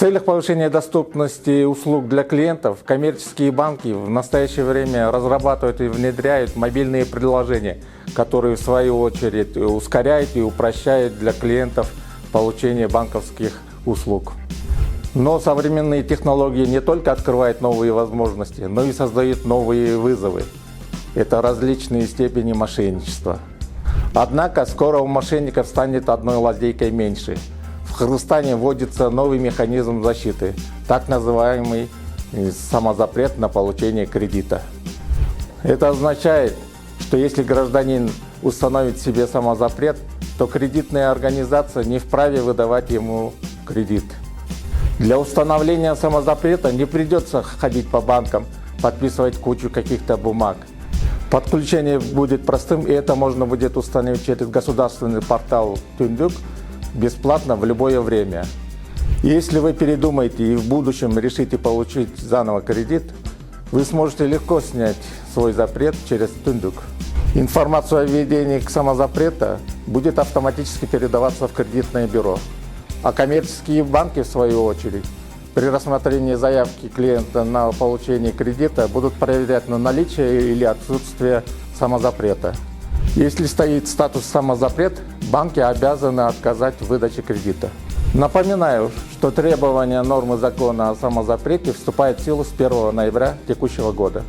В целях повышения доступности услуг для клиентов коммерческие банки в настоящее время разрабатывают и внедряют мобильные приложения, которые в свою очередь ускоряют и упрощают для клиентов получение банковских услуг. Но современные технологии не только открывают новые возможности, но и создают новые вызовы. Это различные степени мошенничества. Однако скоро у мошенников станет одной лазейкой меньше. В Кыргызстане вводится новый механизм защиты, так называемый самозапрет на получение кредита. Это означает, что если гражданин установит себе самозапрет, то кредитная организация не вправе выдавать ему кредит. Для установления самозапрета не придется ходить по банкам, подписывать кучу каких-то бумаг. Подключение будет простым, и это можно будет установить через государственный портал Түндүк бесплатно в любое время. Если вы передумаете и в будущем решите получить заново кредит, вы сможете легко снять свой запрет через Түндүк. Информацию о введении самозапрета будет автоматически передаваться в кредитное бюро. А коммерческие банки, в свою очередь, при рассмотрении заявки клиента на получение кредита будут проверять на наличие или отсутствие самозапрета. Если стоит статус самозапрет, банки обязаны отказать в выдаче кредита. Напоминаю, что требования нормы закона о самозапрете вступают в силу с 1 ноября текущего года.